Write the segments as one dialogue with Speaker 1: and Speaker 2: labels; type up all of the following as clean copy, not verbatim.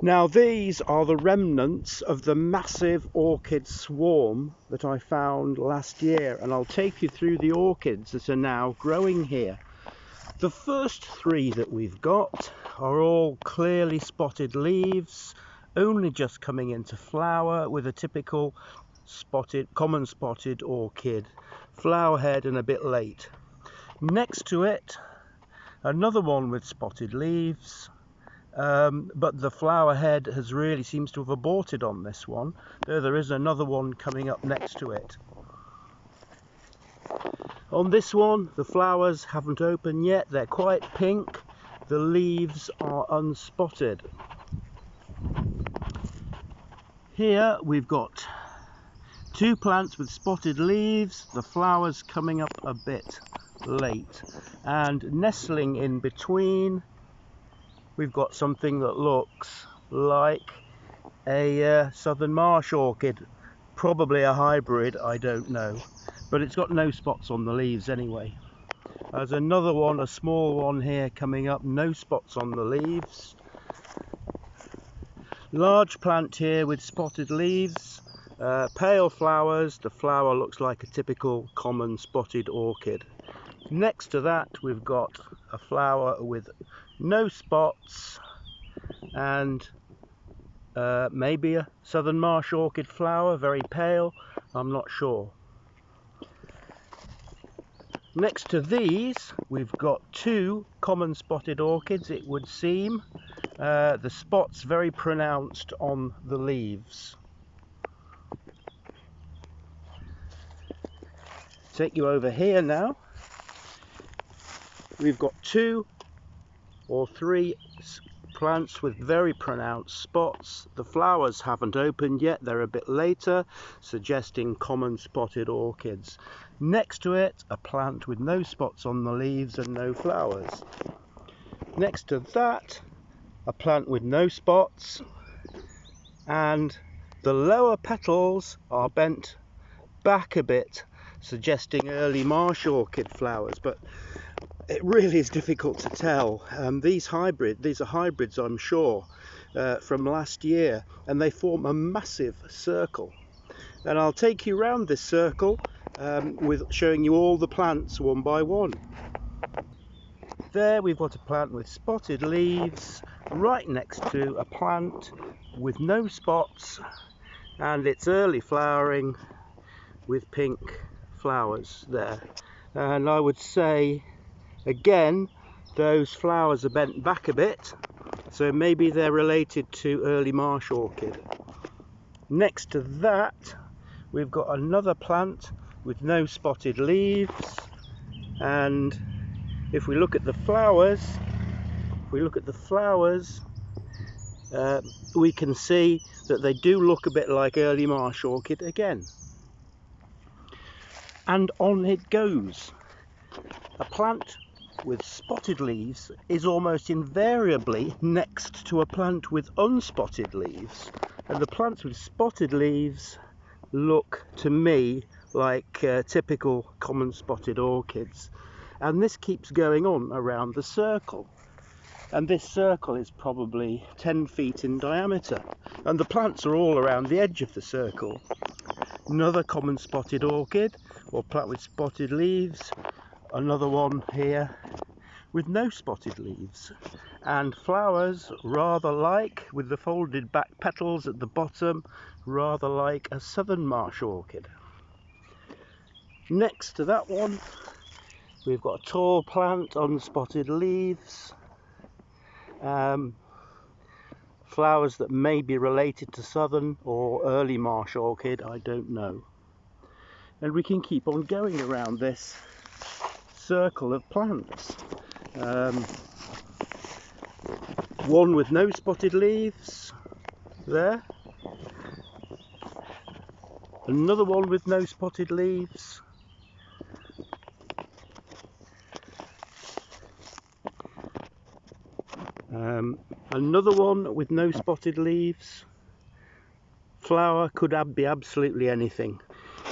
Speaker 1: Now these are the remnants of the massive orchid swarm that I found last year, and I'll take you through the orchids that are now growing here. The first three that we've got are all clearly spotted leaves, only just coming into flower, with a typical common spotted orchid flower head and a bit late. Next to it, another one with spotted leaves. But the flower head seems to have aborted on this one, though there is another one coming up next to it. On this one, the flowers haven't opened yet, they're quite pink, the leaves are unspotted. Here we've got two plants with spotted leaves, the flowers coming up a bit late, and nestling in between we've got something that looks like a southern marsh orchid, probably a hybrid, I don't know, but it's got no spots on the leaves anyway. There's another one, a small one here coming up, no spots on the leaves. Large plant here with spotted leaves, pale flowers, the flower looks like a typical common spotted orchid. Next to that we've got a flower with no spots and maybe a southern marsh orchid flower, very pale, I'm not sure. Next to these we've got two common spotted orchids, it would seem. The spots very pronounced on the leaves. Take you over here now. We've got two or three plants with very pronounced spots. The flowers haven't opened yet, they're a bit later, suggesting common spotted orchids. Next to it, a plant with no spots on the leaves and no flowers. Next to that, a plant with no spots, and the lower petals are bent back a bit, suggesting early marsh orchid flowers, but it really is difficult to tell. These are hybrids, I'm sure, from last year, and they form a massive circle. And I'll take you around this circle with showing you all the plants one by one. There we've got a plant with spotted leaves right next to a plant with no spots, and it's early flowering with pink flowers there. And I would say again, those flowers are bent back a bit, so maybe they're related to early marsh orchid. Next to that we've got another plant with no spotted leaves, and if we look at the flowers, we can see that they do look a bit like early marsh orchid again. And on it goes. A plant with spotted leaves is almost invariably next to a plant with unspotted leaves, and the plants with spotted leaves look to me like typical common spotted orchids. And this keeps going on around the circle, and this circle is probably 10 feet in diameter, and the plants are all around the edge of the circle. Another common spotted orchid or plant with spotted leaves, another one here with no spotted leaves, and flowers rather like, with the folded back petals at the bottom, rather like a southern marsh orchid. Next to that one we've got a tall plant, unspotted leaves, flowers that may be related to southern or early marsh orchid, I don't know. And we can keep on going around this circle of plants. One with no spotted leaves there, another one with no spotted leaves, another one with no spotted leaves. Flower could be absolutely anything,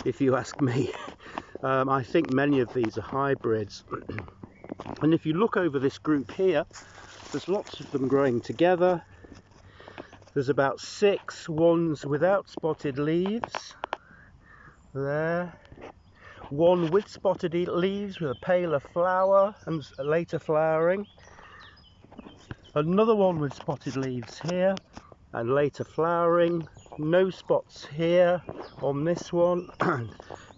Speaker 1: if you ask me. I think many of these are hybrids. And if you look over this group here, there's lots of them growing together. There's about 6 ones without spotted leaves there. 1 with spotted leaves with a paler flower and later flowering. Another one with spotted leaves here and later flowering. No spots here on this one.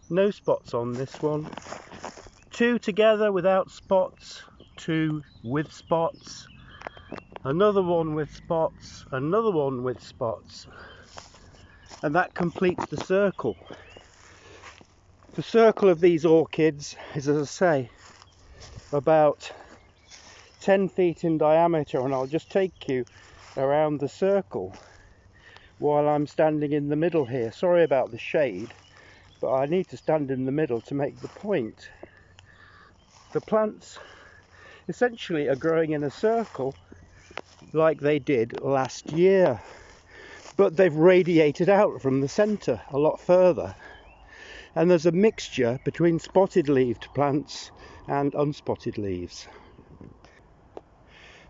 Speaker 1: No spots on this one. 2 together without spots, 2 with spots. Another one with spots, another one with spots. And that completes the circle. The circle of these orchids is, as I say, about 10 feet in diameter, and I'll just take you around the circle while I'm standing in the middle here. Sorry about the shade, but I need to stand in the middle to make the point. The plants essentially are growing in a circle like they did last year, but they've radiated out from the centre a lot further. And there's a mixture between spotted leaved plants and unspotted leaves.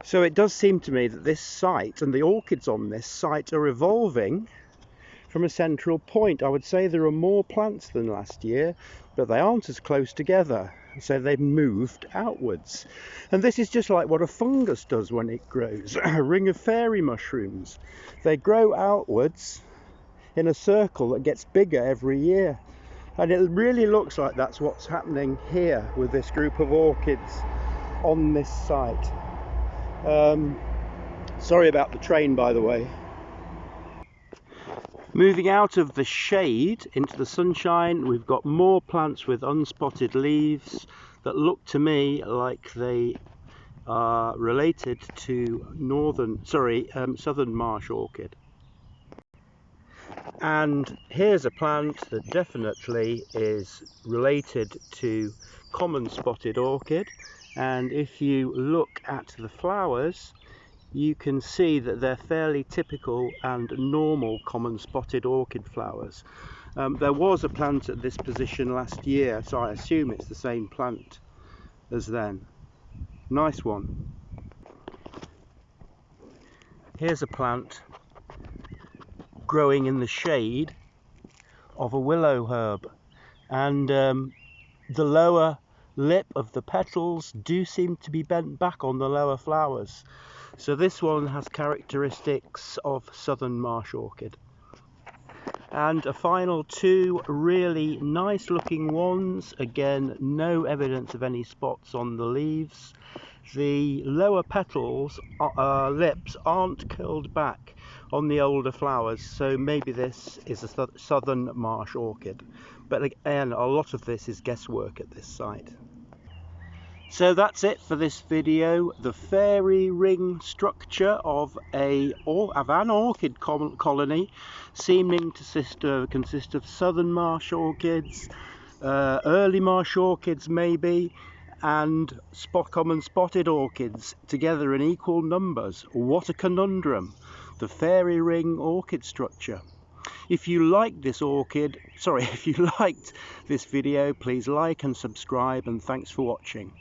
Speaker 1: So it does seem to me that this site and the orchids on this site are evolving from a central point. I would say there are more plants than last year, but they aren't as close together, so they've moved outwards. And this is just like what a fungus does when it grows. A ring of fairy mushrooms. They grow outwards in a circle that gets bigger every year. And it really looks like that's what's happening here with this group of orchids on this site. Sorry about the train, by the way. Moving out of the shade into the sunshine, we've got more plants with unspotted leaves that look to me like they are related to southern marsh orchid. And here's a plant that definitely is related to common spotted orchid, and if you look at the flowers you can see that they're fairly typical and normal common spotted orchid flowers. There was a plant at this position last year, so I assume it's the same plant as then. Nice one. Here's a plant growing in the shade of a willow herb, and the lower lip of the petals do seem to be bent back on the lower flowers. So this one has characteristics of southern marsh orchid. And a final 2 really nice looking ones. Again, no evidence of any spots on the leaves. The lower petals, lips aren't curled back on the older flowers, so maybe this is a southern marsh orchid. But again, a lot of this is guesswork at this site. So that's it for this video. The fairy ring structure of an orchid colony, seeming to consist of southern marsh orchids, early marsh orchids maybe, and common spotted orchids together in equal numbers. What a conundrum! The fairy ring orchid structure. If you liked this video, please like and subscribe, and thanks for watching.